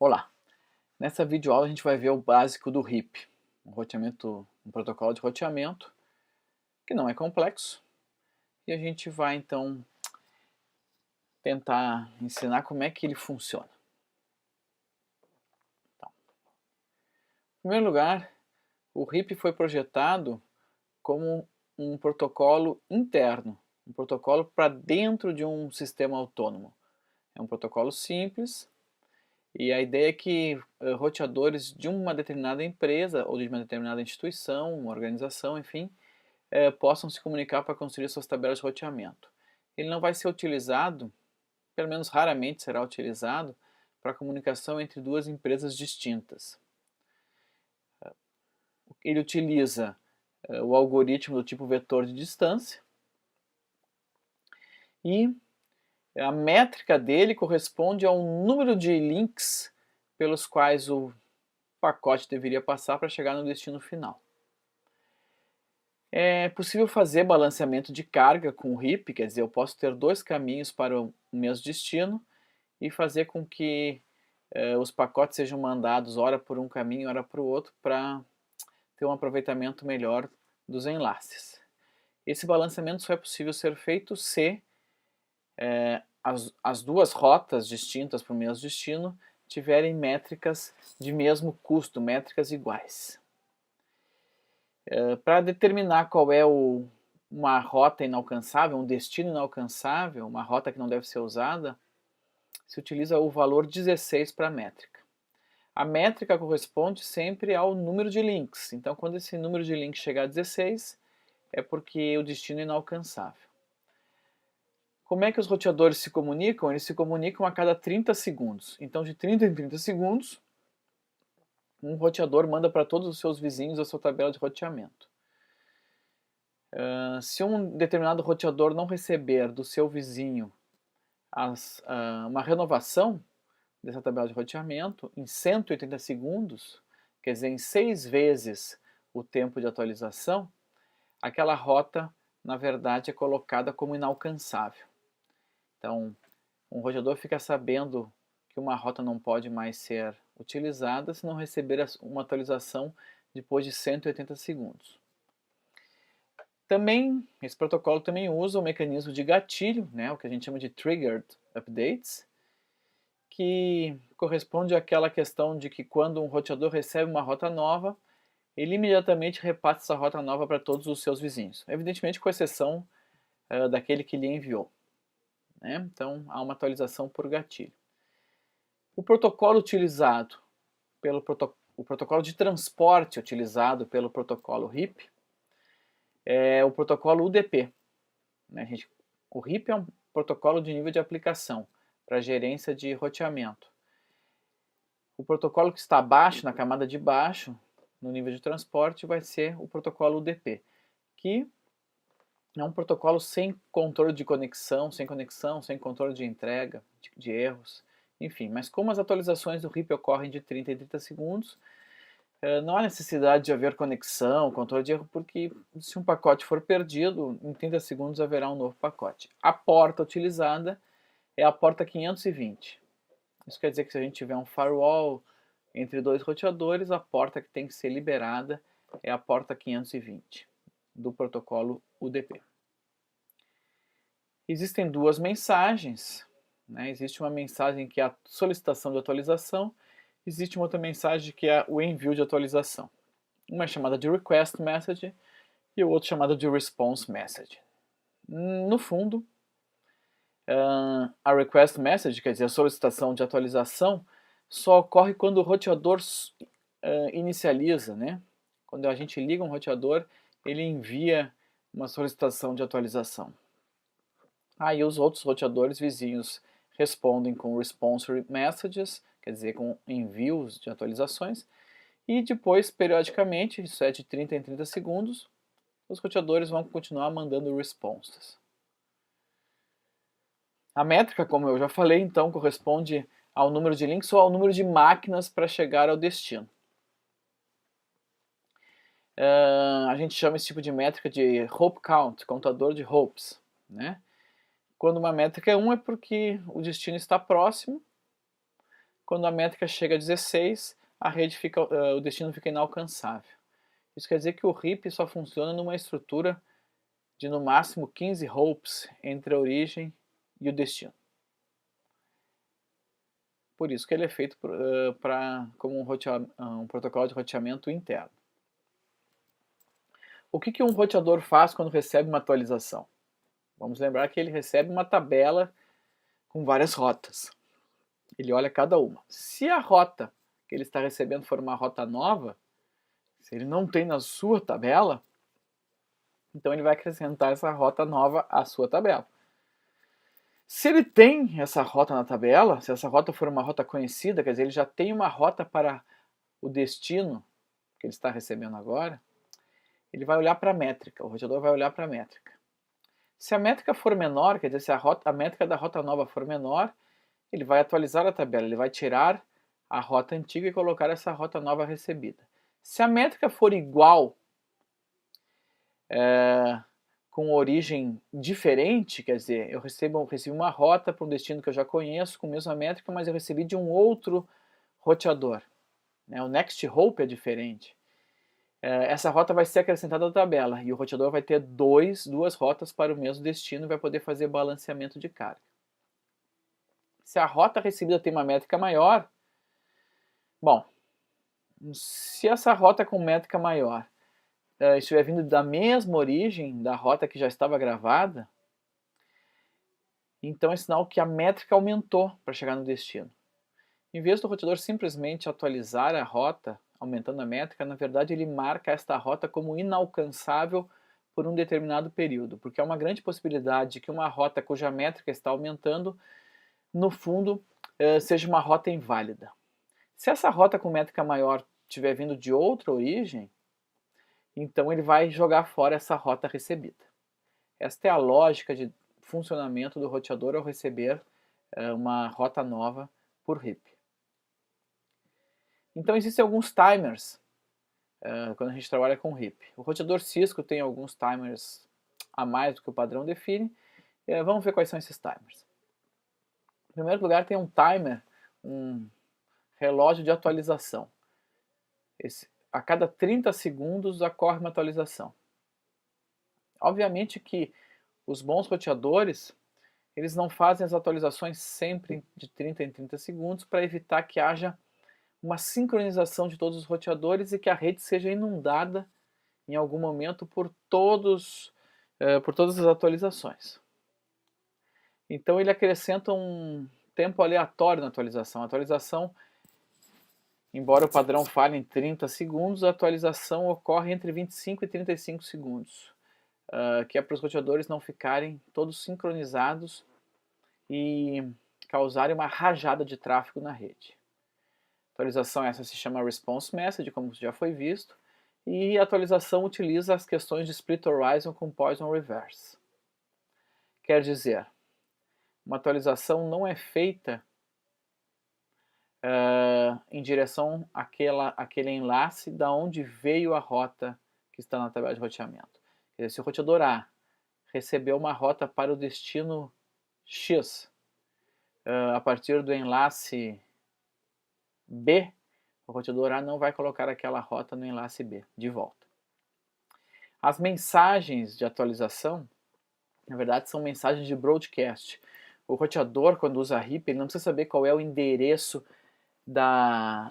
Olá! Nessa videoaula a gente vai ver o básico do RIP, um protocolo de roteamento que não é complexo, e a gente vai então tentar ensinar como é que ele funciona. Então, em primeiro lugar, o RIP foi projetado como um protocolo interno, um protocolo para dentro de um sistema autônomo. É um protocolo simples. E a ideia é que roteadores de uma determinada empresa ou de uma determinada instituição, uma organização, enfim, possam se comunicar para construir suas tabelas de roteamento. Ele não vai ser utilizado, pelo menos raramente será utilizado, para comunicação entre duas empresas distintas. Ele utiliza o algoritmo do tipo vetor de distância e a métrica dele corresponde ao número de links pelos quais o pacote deveria passar para chegar no destino final. É possível fazer balanceamento de carga com o RIP, quer dizer, eu posso ter dois caminhos para o mesmo destino e fazer com que os pacotes sejam mandados ora por um caminho, ora para o outro, para ter um aproveitamento melhor dos enlaces. Esse balanceamento só é possível ser feito se as duas rotas distintas para o mesmo destino tiverem métricas de mesmo custo, métricas iguais. Para determinar qual é uma rota inalcançável, um destino inalcançável, uma rota que não deve ser usada, se utiliza o valor 16 para a métrica. A métrica corresponde sempre ao número de links. Então, quando esse número de links chegar a 16, é porque o destino é inalcançável. Como é que os roteadores se comunicam? Eles se comunicam a cada 30 segundos. Então, de 30 em 30 segundos, um roteador manda para todos os seus vizinhos a sua tabela de roteamento. Se um determinado roteador não receber do seu vizinho uma renovação dessa tabela de roteamento em 180 segundos, quer dizer, em 6 vezes o tempo de atualização, aquela rota, na verdade, é colocada como inalcançável. Então, um roteador fica sabendo que uma rota não pode mais ser utilizada se não receber uma atualização depois de 180 segundos. Também, esse protocolo também usa o mecanismo de gatilho, né, o que a gente chama de Triggered Updates, que corresponde àquela questão de que quando um roteador recebe uma rota nova, ele imediatamente repassa essa rota nova para todos os seus vizinhos, evidentemente com exceção daquele que lhe enviou. Né? Então, há uma atualização por gatilho. O protocolo utilizado o protocolo de transporte utilizado pelo protocolo RIP é o protocolo UDP. Né? O RIP é um protocolo de nível de aplicação para gerência de roteamento. O protocolo que está abaixo, na camada de baixo, no nível de transporte, vai ser o protocolo UDP, que é um protocolo sem controle de conexão, sem controle de entrega, de erros, enfim. Mas como as atualizações do RIP ocorrem de 30 em 30 segundos, não há necessidade de haver conexão, controle de erro, porque se um pacote for perdido, em 30 segundos haverá um novo pacote. A porta utilizada é a porta 520. Isso quer dizer que se a gente tiver um firewall entre dois roteadores, a porta que tem que ser liberada é a porta 520 do protocolo UDP. Existem duas mensagens, né? Existe uma mensagem que é a solicitação de atualização, existe uma outra mensagem que é o envio de atualização. Uma é chamada de request message e o outro chamada de response message. No fundo, a request message, quer dizer, a solicitação de atualização, só ocorre quando o roteador inicializa, né? Quando a gente liga um roteador, ele envia uma solicitação de atualização. Aí os outros roteadores vizinhos respondem com response messages, quer dizer, com envios de atualizações, e depois, periodicamente, isso é de 30 em 30 segundos, os roteadores vão continuar mandando respostas. A métrica, como eu já falei, então, corresponde ao número de links ou ao número de máquinas para chegar ao destino. A gente chama esse tipo de métrica de hope count, contador de hopes. Né? Quando uma métrica é 1 é porque o destino está próximo, Quando a métrica chega a 16, o destino fica inalcançável. Isso quer dizer que o RIP só funciona numa estrutura de no máximo 15 hops entre a origem e o destino. Por isso que ele é feito como um protocolo de roteamento interno. O que um roteador faz quando recebe uma atualização? Vamos lembrar que ele recebe uma tabela com várias rotas. Ele olha cada uma. Se a rota que ele está recebendo for uma rota nova, se ele não tem na sua tabela, então ele vai acrescentar essa rota nova à sua tabela. Se ele tem essa rota na tabela, se essa rota for uma rota conhecida, quer dizer, ele já tem uma rota para o destino que ele está recebendo agora, ele vai olhar para a métrica, o roteador vai olhar para a métrica. Se a métrica for menor, quer dizer, se a métrica da rota nova for menor, ele vai atualizar a tabela, ele vai tirar a rota antiga e colocar essa rota nova recebida. Se a métrica for igual, com origem diferente, quer dizer, eu recebi uma rota para um destino que eu já conheço, com a mesma métrica, mas eu recebi de um outro roteador. O next hop é diferente. Essa rota vai ser acrescentada à tabela e o roteador vai ter duas rotas para o mesmo destino e vai poder fazer balanceamento de carga. Se a rota recebida tem uma métrica maior, bom, se essa rota com métrica maior estiver vindo da mesma origem da rota que já estava gravada, então é sinal que a métrica aumentou para chegar no destino. Em vez do roteador simplesmente atualizar a rota, aumentando a métrica, na verdade ele marca esta rota como inalcançável por um determinado período, porque há uma grande possibilidade de que uma rota cuja métrica está aumentando, no fundo, seja uma rota inválida. Se essa rota com métrica maior estiver vindo de outra origem, então ele vai jogar fora essa rota recebida. Esta é a lógica de funcionamento do roteador ao receber uma rota nova por RIP. Então existem alguns timers quando a gente trabalha com RIP. O roteador Cisco tem alguns timers a mais do que o padrão define. Vamos ver quais são esses timers. Em primeiro lugar tem um timer, um relógio de atualização. A cada 30 segundos ocorre uma atualização. Obviamente que os bons roteadores, eles não fazem as atualizações sempre de 30 em 30 segundos para evitar que haja uma sincronização de todos os roteadores e que a rede seja inundada em algum momento por todas as atualizações. Então ele acrescenta um tempo aleatório na atualização. A atualização, embora o padrão fale em 30 segundos, a atualização ocorre entre 25 e 35 segundos, que é para os roteadores não ficarem todos sincronizados e causarem uma rajada de tráfego na rede. Atualização essa se chama Response Message, como já foi visto, e a atualização utiliza as questões de Split Horizon com Poisson Reverse. Quer dizer, uma atualização não é feita em direção àquele enlace da onde veio a rota que está na tabela de roteamento. Quer dizer, se o roteador A recebeu uma rota para o destino X a partir do enlace B, o roteador A não vai colocar aquela rota no enlace B de volta. As mensagens de atualização, na verdade, são mensagens de broadcast. O roteador, quando usa RIP, ele não precisa saber qual é o endereço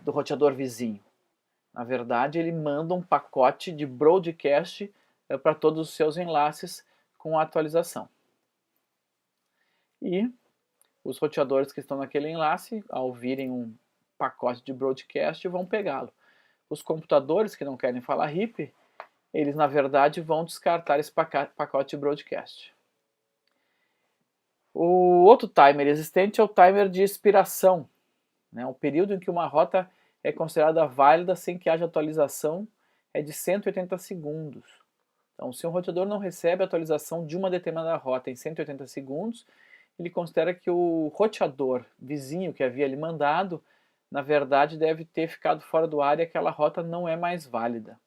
do roteador vizinho. Na verdade, ele manda um pacote de broadcast para todos os seus enlaces com a atualização. E os roteadores que estão naquele enlace, ao virem um pacote de broadcast, vão pegá-lo. Os computadores que não querem falar RIP, eles na verdade vão descartar esse pacote de broadcast. O outro timer existente é o timer de expiração, o período em que uma rota é considerada válida sem que haja atualização é de 180 segundos. Então, se um roteador não recebe a atualização de uma determinada rota em 180 segundos, ele considera que o roteador vizinho que havia lhe mandado, na verdade, deve ter ficado fora do ar e aquela rota não é mais válida.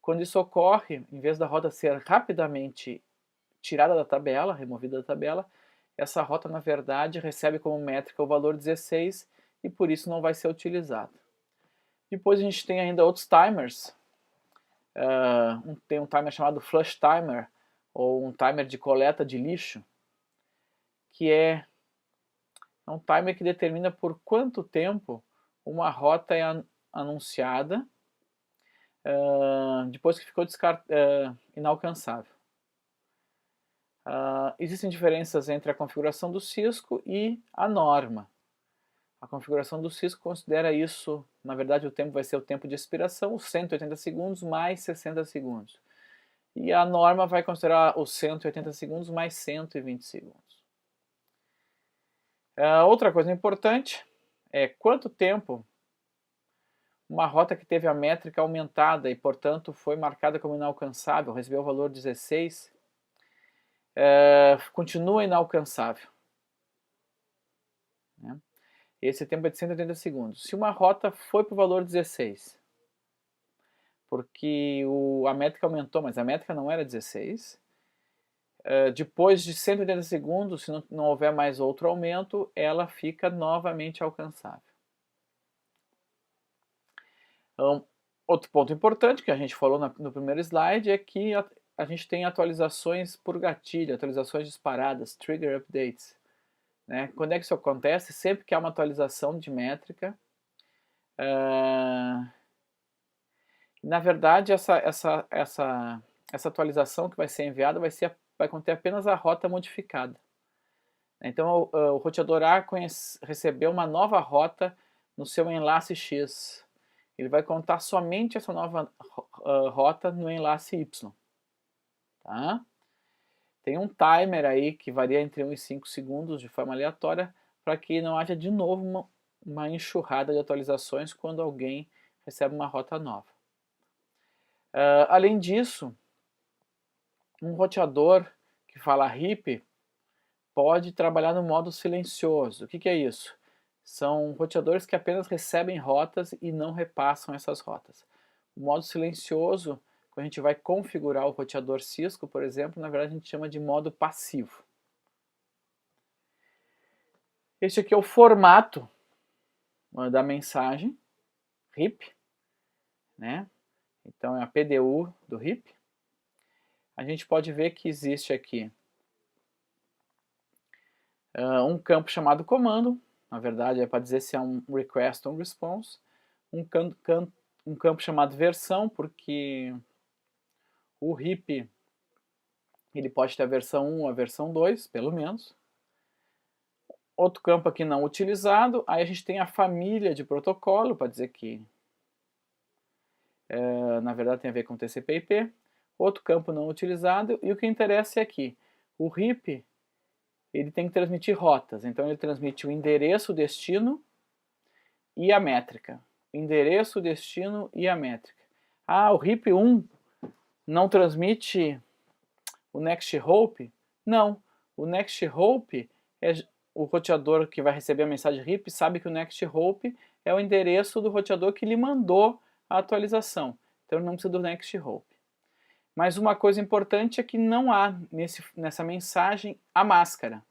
Quando isso ocorre, em vez da rota ser rapidamente tirada da tabela, removida da tabela, essa rota, na verdade, recebe como métrica o valor 16 e por isso não vai ser utilizado. Depois a gente tem ainda outros timers. Tem um timer chamado flush timer, ou um timer de coleta de lixo, que é um timer que determina por quanto tempo uma rota é anunciada depois que ficou inalcançável. Existem diferenças entre a configuração do Cisco e a norma. A configuração do Cisco considera isso, na verdade o tempo vai ser o tempo de expiração, os 180 segundos mais 60 segundos. E a norma vai considerar os 180 segundos mais 120 segundos. Outra coisa importante é quanto tempo uma rota que teve a métrica aumentada e, portanto, foi marcada como inalcançável, recebeu o valor 16, continua inalcançável. Né? Esse tempo é de 180 segundos. Se uma rota foi para o valor 16, porque a métrica aumentou, mas a métrica não era 16, depois de 180 segundos, se não houver mais outro aumento, ela fica novamente alcançável. Outro ponto importante que a gente falou no primeiro slide é que a gente tem atualizações por gatilho, atualizações disparadas, trigger updates. Né? Quando é que isso acontece? Sempre que há uma atualização de métrica. Na verdade, essa atualização que vai ser enviada vai conter apenas a rota modificada. Então, o roteador A recebeu uma nova rota no seu enlace X. Ele vai contar somente essa nova rota no enlace Y. Tá? Tem um timer aí que varia entre 1 e 5 segundos de forma aleatória para que não haja de novo uma enxurrada de atualizações quando alguém recebe uma rota nova. Além disso, um roteador que fala RIP pode trabalhar no modo silencioso. O que é isso? São roteadores que apenas recebem rotas e não repassam essas rotas. O modo silencioso, quando a gente vai configurar o roteador Cisco, por exemplo, na verdade a gente chama de modo passivo. Este aqui é o formato da mensagem RIP, né? Então é a PDU do RIP. A gente pode ver que existe aqui um campo chamado comando, na verdade é para dizer se é um request ou um response, um campo chamado versão, porque o RIP ele pode ter a versão 1 ou a versão 2, pelo menos. Outro campo aqui não utilizado, aí a gente tem a família de protocolo, para dizer que na verdade tem a ver com TCP/IP. Outro campo não utilizado, e o que interessa é aqui, o RIP ele tem que transmitir rotas, então ele transmite o endereço, o destino e a métrica. Endereço, destino e a métrica. O RIP 1 não transmite o Next Hope? Não, o Next Hope é o roteador que vai receber a mensagem RIP sabe que o Next Hope é o endereço do roteador que lhe mandou a atualização. Então não precisa do Next Hope. Mas uma coisa importante é que não há nessa mensagem a máscara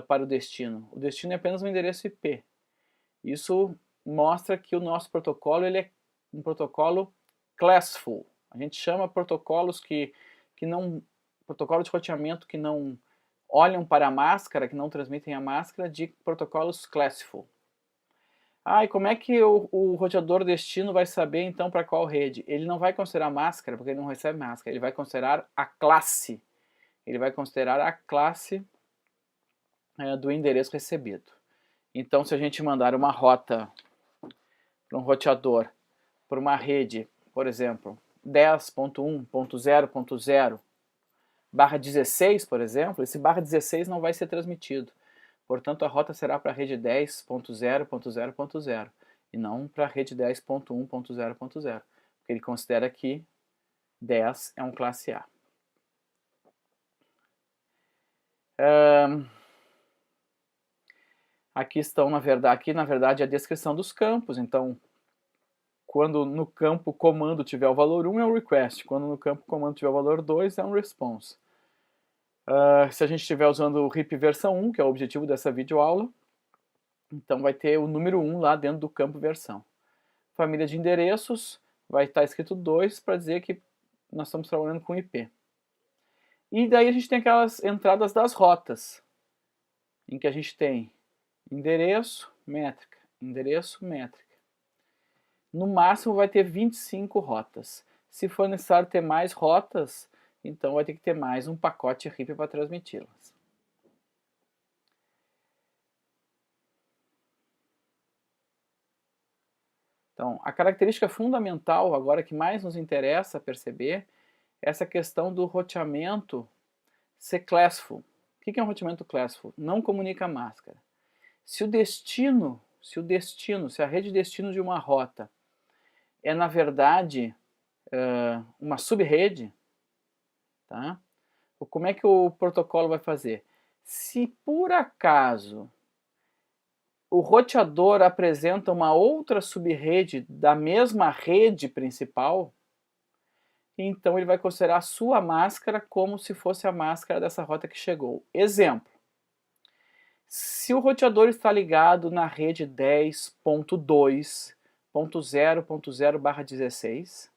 para o destino. O destino é apenas um endereço IP. Isso mostra que o nosso protocolo ele é um protocolo classful. A gente chama protocolos protocolo de roteamento que não olham para a máscara, que não transmitem a máscara, de protocolos classful. E como é que o roteador destino vai saber então para qual rede? Ele não vai considerar máscara, porque ele não recebe máscara, ele vai considerar a classe. Ele vai considerar a classe do endereço recebido. Então, se a gente mandar uma rota para um roteador por uma rede, por exemplo, 10.1.0.0/16, por exemplo, esse /16 não vai ser transmitido. Portanto, a rota será para a rede 10.0.0.0 e não para a rede 10.1.0.0, porque ele considera que 10 é um classe A. Aqui estão, na verdade, a descrição dos campos. Então, quando no campo comando tiver o valor 1 é um request, quando no campo comando tiver o valor 2 é um response. Se a gente estiver usando o RIP versão 1, que é o objetivo dessa videoaula, Então vai ter o número 1 lá dentro do campo versão. Família de endereços, vai estar escrito 2 para dizer que nós estamos trabalhando com IP. E daí a gente tem aquelas entradas das rotas, em que a gente tem endereço, métrica, endereço, métrica. No máximo vai ter 25 rotas. Se for necessário ter mais rotas, então vai ter que ter mais um pacote RIP para transmiti-las. Então, a característica fundamental, agora que mais nos interessa perceber, é essa questão do roteamento ser classful. O que é um roteamento classful? Não comunica a máscara. Se a rede destino de uma rota é, na verdade, uma subrede, tá? Como é que o protocolo vai fazer? Se por acaso o roteador apresenta uma outra subrede da mesma rede principal, então ele vai considerar a sua máscara como se fosse a máscara dessa rota que chegou. Exemplo: se o roteador está ligado na rede 10.2.0.0/16,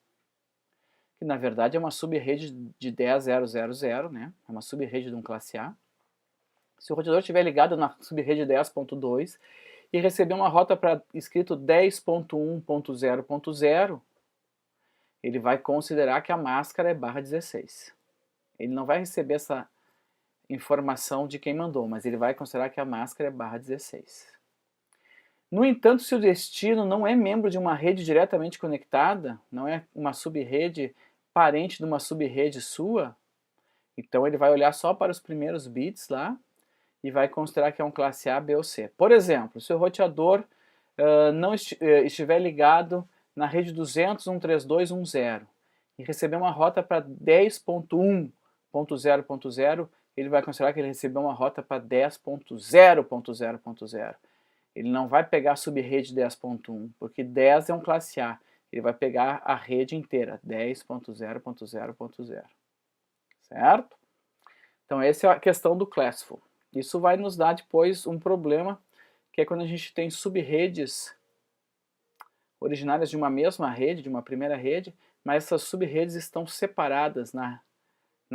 que na verdade é uma subrede de 10.0.0.0, né? É uma subrede de um classe A. Se o roteador estiver ligado na subrede 10.2 e receber uma rota para escrito 10.1.0.0, ele vai considerar que a máscara é /16. Ele não vai receber essa informação de quem mandou, mas ele vai considerar que a máscara é /16. No entanto, se o destino não é membro de uma rede diretamente conectada, não é uma subrede parente de uma subrede sua, então ele vai olhar só para os primeiros bits lá e vai considerar que é um classe A, B ou C. Por exemplo, se o roteador não estiver ligado na rede 200.132.1.0 e receber uma rota para 10.1.0.0, ele vai considerar que ele recebeu uma rota para 10.0.0.0. Ele não vai pegar a subrede 10.1, porque 10 é um classe A. Ele vai pegar a rede inteira, 10.0.0.0. Certo? Então essa é a questão do classful. Isso vai nos dar depois um problema, que é quando a gente tem subredes originárias de uma mesma rede, de uma primeira rede, mas essas subredes estão separadas na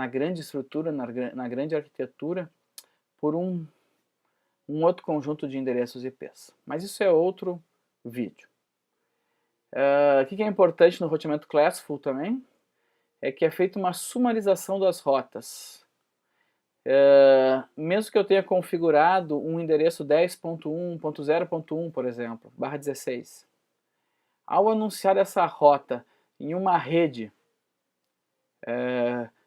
grande estrutura, na grande arquitetura, por um outro conjunto de endereços IPs. Mas isso é outro vídeo. O que é importante no roteamento classful também é que é feita uma sumarização das rotas. Mesmo que eu tenha configurado um endereço 10.1.0.1, por exemplo, /16, ao anunciar essa rota em uma rede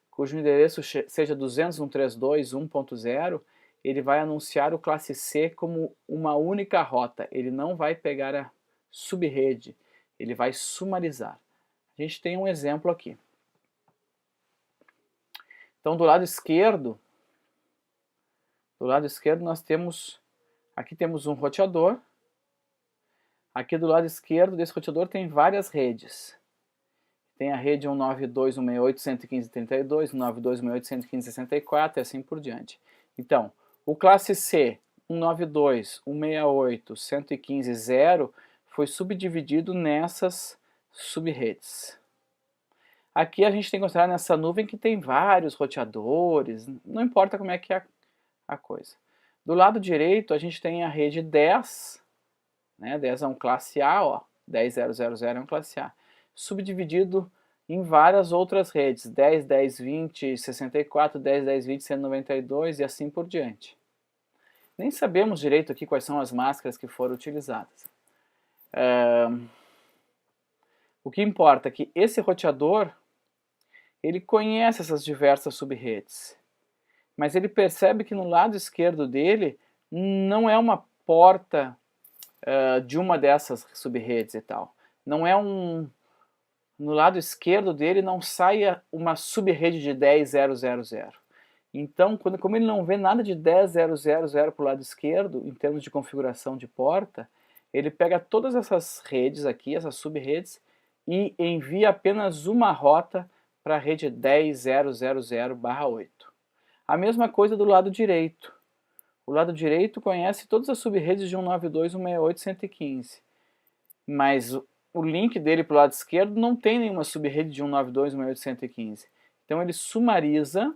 cujo endereço seja 200.132.1.0, ele vai anunciar o classe C como uma única rota. Ele não vai pegar a subrede, ele vai sumarizar. A gente tem um exemplo aqui. Então, do lado esquerdo nós temos, aqui temos um roteador. Aqui do lado esquerdo desse roteador tem várias redes. Tem a rede 192.168.115.32, 192.168.115.64 e assim por diante. Então, o classe C 192.168.115.0 foi subdividido nessas subredes. Aqui a gente tem que considerar nessa nuvem que tem vários roteadores, não importa como é que é a coisa. Do lado direito a gente tem a rede 10, né? 10 é um classe A, ó, 10.0.0.0 é um classe A, subdividido em várias outras redes, 10, 10, 20, 64, 10, 10, 20, 192 e assim por diante. Nem sabemos direito aqui quais são as máscaras que foram utilizadas. O que importa é que esse roteador, ele conhece essas diversas subredes, mas ele percebe que no lado esquerdo dele não é uma porta de uma dessas subredes e tal. Não é no lado esquerdo dele não saia uma subrede de 10.0.0.0. Então, como ele não vê nada de 10.0.0.0 para o lado esquerdo, em termos de configuração de porta, ele pega todas essas redes aqui, essas subredes, e envia apenas uma rota para a rede 10.0.0.0/8. A mesma coisa do lado direito. O lado direito conhece todas as subredes de 192.168.115, mas o link dele para o lado esquerdo não tem nenhuma subrede de 192.168.115. Então ele sumariza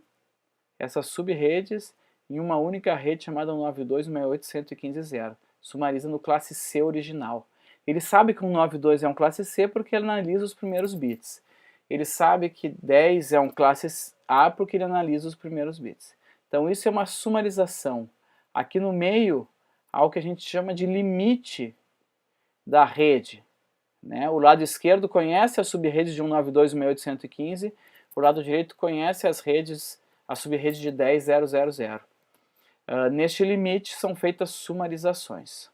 essas subredes em uma única rede chamada 192.168.115.0. Sumariza no classe C original. Ele sabe que 192 é um classe C porque ele analisa os primeiros bits. Ele sabe que 10 é um classe A porque ele analisa os primeiros bits. Então isso é uma sumarização. Aqui no meio há o que a gente chama de limite da rede. Né? O lado esquerdo conhece as subredes de 192.168.115, o lado direito conhece a subrede de 10.000. Neste limite são feitas sumarizações.